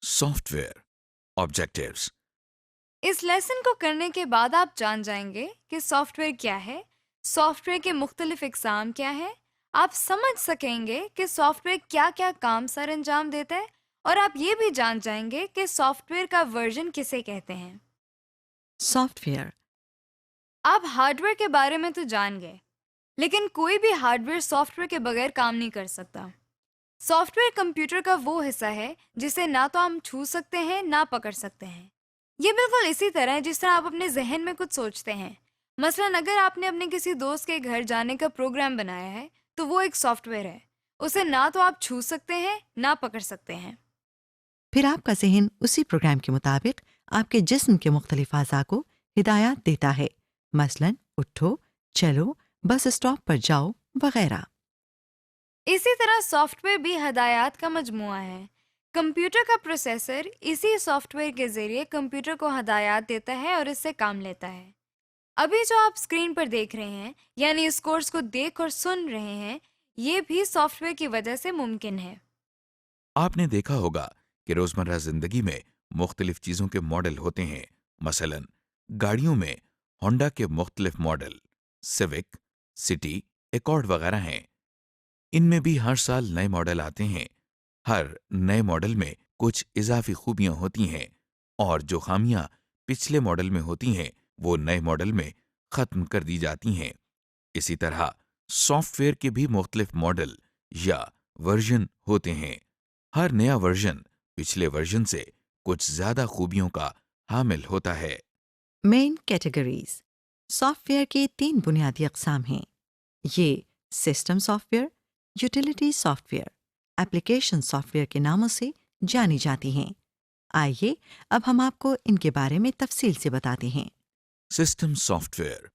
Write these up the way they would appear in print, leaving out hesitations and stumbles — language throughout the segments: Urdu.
Soft where objectives. اس لیسن کو کرنے کے بعد آپ جان جائیں گے کہ سافٹ ویئر کیا ہے، سافٹ ویئر کے مختلف اقسام کیا ہے، آپ سمجھ سکیں گے کہ سافٹ ویئر کیا کیا کام سر انجام دیتا ہے، اور آپ یہ بھی جان جائیں گے کہ سافٹ ویئر کا ورژن کسے کہتے ہیں۔ Soft where. آپ ہارڈ ویئر کے بارے میں تو جان گئے، لیکن کوئی بھی ہارڈ ویئر سافٹ ویئر کے بغیر کام نہیں کر سکتا۔ سافٹ ویئر کمپیوٹر کا وہ حصہ ہے جسے نہ تو ہم چھو سکتے ہیں نہ پکڑ سکتے ہیں۔ یہ بالکل اسی طرح ہے جس طرح آپ اپنے ذہن میں کچھ سوچتے ہیں۔ مثلاً اگر آپ نے اپنے کسی دوست کے گھر جانے کا پروگرام بنایا ہے تو وہ ایک سافٹ ویئر ہے، اسے نہ تو آپ چھو سکتے ہیں نہ پکڑ سکتے ہیں۔ پھر آپ کا ذہن اسی پروگرام کے مطابق آپ کے جسم کے مختلف اعضاء کو ہدایات دیتا ہے، مثلاً اٹھو، چلو، بس اسٹاپ پر جاؤ، وغیرہ۔ اسی طرح سافٹ ویئر بھی ہدایات کا مجموعہ ہے۔ کمپیوٹر کا پروسیسر اسی سافٹ ویئر کے ذریعے کمپیوٹر کو ہدایات دیتا ہے اور اس سے کام لیتا ہے۔ ابھی جو آپ اسکرین پر دیکھ رہے ہیں، یعنی اس کورس کو دیکھ اور سن رہے ہیں، یہ بھی سافٹ ویئر کی وجہ سے ممکن ہے۔ آپ نے دیکھا ہوگا کہ روزمرہ زندگی میں مختلف چیزوں کے ماڈل ہوتے ہیں. مثلاً گاڑیوں میں ہونڈا کے مختلف ماڈل، سیوک، سٹی، ایکارڈ وغیرہ ہیں. ان میں بھی ہر سال نئے ماڈل آتے ہیں. ہر نئے ماڈل میں کچھ اضافی خوبیاں ہوتی ہیں، اور جو خامیاں پچھلے ماڈل میں ہوتی ہیں وہ نئے ماڈل میں ختم کر دی جاتی ہیں. اسی طرح سافٹ ویئر کے بھی مختلف ماڈل یا ورژن ہوتے ہیں. ہر نیا ورژن پچھلے ورژن سے کچھ زیادہ خوبیوں کا حامل ہوتا ہے. Main categories. سافٹ ویئر کے 3 بنیادی اقسام ہیں۔ یہ system soft where, utility soft where, application soft where کے ناموں سے جانی جاتی ہیں۔ آئیے اب ہم آپ کو ان کے بارے میں تفصیل سے بتاتے ہیں۔ System soft where.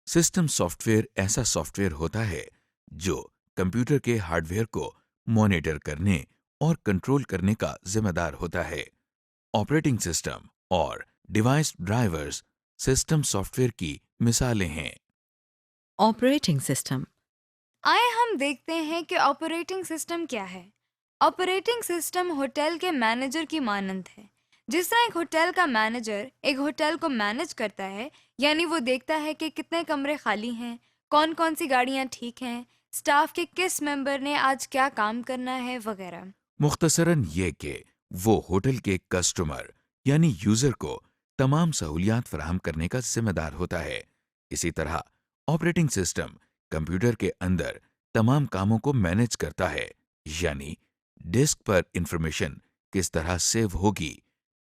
System soft where ایسا سافٹ ویئر ہوتا ہے جو کمپیوٹر کے ہارڈ ویئر کو مانیٹر کرنے اور کنٹرول کرنے کا ذمہ دار ہوتا ہے. آپریٹنگ سسٹم اور device drivers system soft where کی مثالیں ہیں. Operating system. آئے ہم دیکھتے ہیں کہ آپریٹنگ سسٹم کیا ہے۔ آپریٹنگ سسٹم ہوٹل کے مینیجر کی مانند ہے۔ جس طرح ایک ہوٹل کا مینیجر ایک ہوٹل کو مینیج کرتا ہے، یعنی وہ دیکھتا ہے کہ کتنے کمرے خالی ہیں، کون کون سی گاڑیاں ٹھیک ہیں، سٹاف کے کس ممبر نے آج کیا کام کرنا ہے، وغیرہ۔ مختصراً یہ کہ وہ ہوٹل کے کسٹمر یعنی یوزر کو تمام سہولیات فراہم کرنے کا ذمہ دار ہوتا ہے. اسی طرح آپریٹنگ سسٹم کمپیوٹر کے اندر تمام کاموں کو مینیج کرتا ہے، یعنی ڈسک پر انفارمیشن کس طرح سیو ہوگی،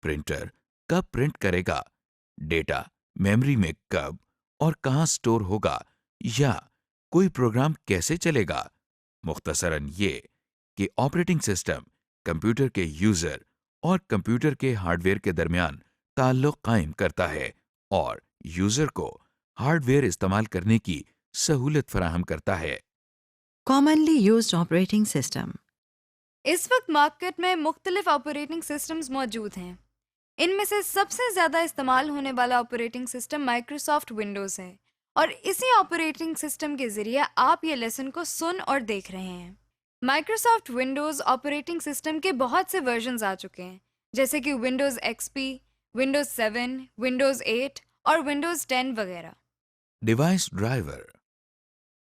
پرنٹر کب پرنٹ کرے گا، ڈیٹا میموری میں کب اور کہاں سٹور ہوگا، یا کوئی پروگرام کیسے چلے گا. مختصراً یہ کہ آپریٹنگ سسٹم کمپیوٹر کے یوزر اور کمپیوٹر کے ہارڈ ویئر کے درمیان تعلق قائم کرتا ہے اور یوزر کو ہارڈ ویئر استعمال کرنے کی سہولت فراہم کرتا ہے. Commonly used operating system. اس وقت مارکیٹ میں مختلف آپریٹنگ سسٹمز موجود ہیں۔ ان میں سے سب سے زیادہ استعمال ہونے والا آپریٹنگ سسٹم مائکروسافٹ ونڈوز ہے، اور اسی آپریٹنگ سسٹم کے ذریعے آپ یہ لیسن کو سن اور دیکھ رہے ہیں۔ مائکروسافٹ ونڈوز آپریٹنگ سسٹم کے بہت سے ورژنز آ چکے ہیں، جیسے کہ ونڈوز ایکس پی، ونڈوز 7، ونڈوز 8 اور ونڈوز 10 وغیرہ۔ Device driver.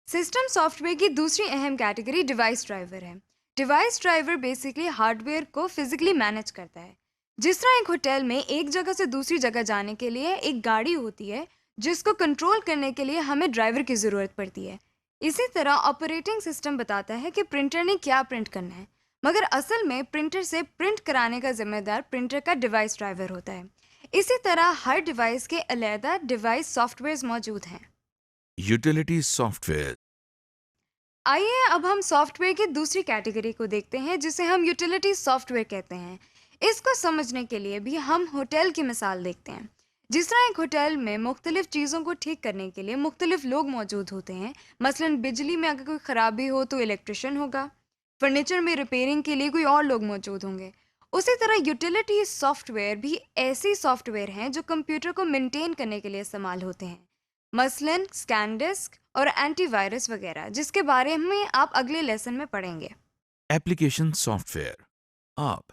System soft where کی دوسری اہم کیٹیگری ڈیوائس ڈرائیور ہے۔ Device driver basically hard where کو فزیکلی مینیج کرتا ہے۔ جس طرح ایک ہوٹل میں ایک جگہ سے دوسری جگہ جانے کے لیے ایک گاڑی ہوتی ہے جس کو کنٹرول کرنے کے لیے ہمیں ڈرائیور کی ضرورت پڑتی ہے، اسی طرح آپریٹنگ سسٹم بتاتا ہے کہ پرنٹر نے کیا پرنٹ کرنا ہے، مگر اصل میں پرنٹر سے پرنٹ کرانے کا ذمہ دار پرنٹر کا ڈیوائس ڈرائیور ہوتا ہے۔ اسی طرح ہر ڈیوائس کے علیحدہ ڈیوائس سافٹ ویئرز موجود ہیں۔ Utility soft where. آئیے اب ہم سافٹ ویئر کی دوسری کیٹیگری کو دیکھتے ہیں جسے ہم یوٹیلیٹی سافٹ ویئر کہتے ہیں۔ اس کو سمجھنے کے لیے بھی ہم ہوٹل کی مثال دیکھتے ہیں۔ جس طرح ایک ہوٹل میں مختلف چیزوں کو ٹھیک کرنے کے لیے مختلف لوگ موجود ہوتے ہیں، مثلاً بجلی میں اگر کوئی خرابی ہو تو الیکٹریشین ہوگا، فرنیچر میں ریپیئرنگ کے لیے کوئی اور لوگ موجود ہوں گے، اسی طرح یوٹیلیٹی سافٹ ویئر بھی ایسی سافٹ ویئر ہیں جو کمپیوٹر کو مینٹین کرنے کے لیے استعمال ہوتے ہیں، مثلاً اسکین ڈسک اور اینٹی وائرس وغیرہ، جس کے بارے میں آپ اگلے لیسن میں پڑھیں گے۔ Application soft where. آپ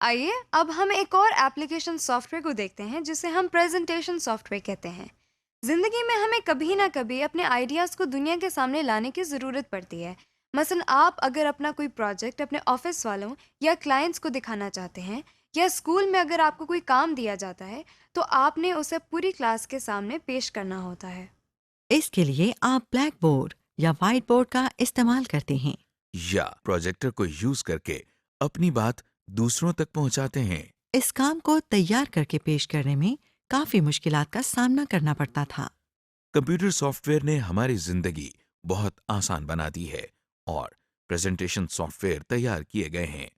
آئیے اب ہم ایک اور ایپلیکیشن سافٹ ویئر کو دیکھتے ہیں جسے ہم پریزنٹیشن سافٹ ویئر کہتے ہیں۔ زندگی میں ہمیں کبھی نہ کبھی اپنے آئیڈیاز کو دنیا کے سامنے لانے کی ضرورت پڑتی ہے۔ مثلا آپ اگر اپنا کوئی پروجیکٹ اپنے آفس والوں یا کلائنٹس کو دکھانا چاہتے ہیں، یا اسکول میں اگر آپ کو کوئی کام دیا جاتا ہے تو آپ نے اسے پوری کلاس کے سامنے پیش کرنا ہوتا ہے۔ اس کے لیے آپ بلیک بورڈ یا وائٹ بورڈ کا استعمال کرتے ہیں۔ یا پروجیکٹر کو یوز کر کے اپنی بات دوسروں تک پہنچاتے ہیں۔ اس کام کو تیار کر کے پیش کرنے میں کافی مشکلات کا سامنا کرنا پڑتا تھا۔ کمپیوٹر سافٹ ویئر نے ہماری زندگی بہت آسان بنا دی ہے اور پریزنٹیشن سافٹ ویئر تیار کیے گئے ہیں۔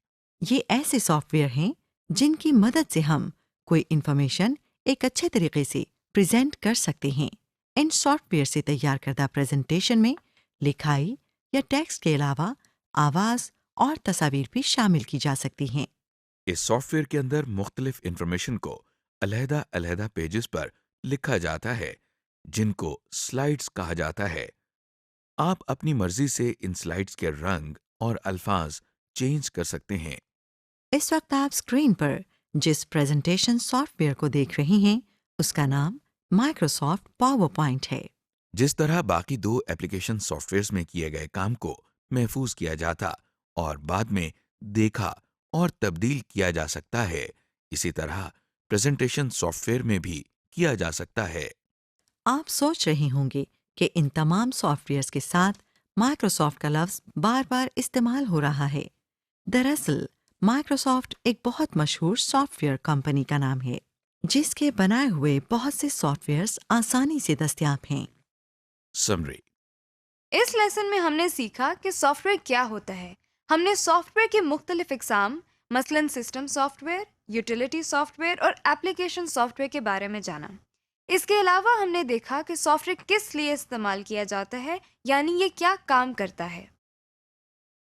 یہ ایسے سافٹ ویئر ہیں جن کی مدد سے ہم کوئی انفارمیشن ایک اچھے طریقے سے پریزنٹ کر سکتے ہیں۔ ان سافٹ ویئر سے تیار کردہ پریزنٹیشن میں لکھائی یا ٹیکسٹ کے علاوہ آواز اور تصاویر بھی شامل کی جا سکتی ہیں۔ اس سافٹ ویئر کے اندر مختلف انفارمیشن کو علیحدہ علیحدہ پیجز پر لکھا جاتا ہے جن کو سلائڈز کہا جاتا ہے۔ آپ اپنی مرضی سے ان سلائڈز کے رنگ اور الفاظ چینج کر سکتے ہیں۔ اس وقت آپ اسکرین پر جس پریزنٹیشن سافٹ ویئر کو دیکھ رہی ہیں اس کا نام مائکروسافٹ پاور پوائنٹ ہے۔ جس طرح باقی دو ایپلیکیشن سافٹ ویئرز میں کیے گئے کام کو محفوظ کیا جاتا اور بعد میں دیکھا اور تبدیل کیا جا سکتا ہے، اسی طرح پریزنٹیشن سافٹ ویئر میں بھی کیا جا سکتا ہے۔ آپ سوچ رہے ہوں گے کہ ان تمام سافٹ ویئرز کے ساتھ مائکروسافٹ کا لفظ بار بار استعمال ہو رہا ہے۔ دراصل مائکروسافٹ ایک بہت مشہور سافٹ ویئر کمپنی کا نام ہے جس کے بنائے ہوئے بہت سے سافٹ ویئرز آسانی سے دستیاب ہیں۔ سمری۔ اس لیسن میں ہم نے سیکھا کہ سافٹ ویئر کیا ہوتا ہے۔ ہم نے سافٹ ویئر کی مختلف اقسام مثلا system soft where, utility soft where اور ایپلیکیشن سافٹ ویئر کے بارے میں جانا۔ اس کے علاوہ ہم نے دیکھا کہ سافٹ ویئر کس لیے استعمال کیا جاتا ہے، یعنی یہ کیا کام کرتا ہے۔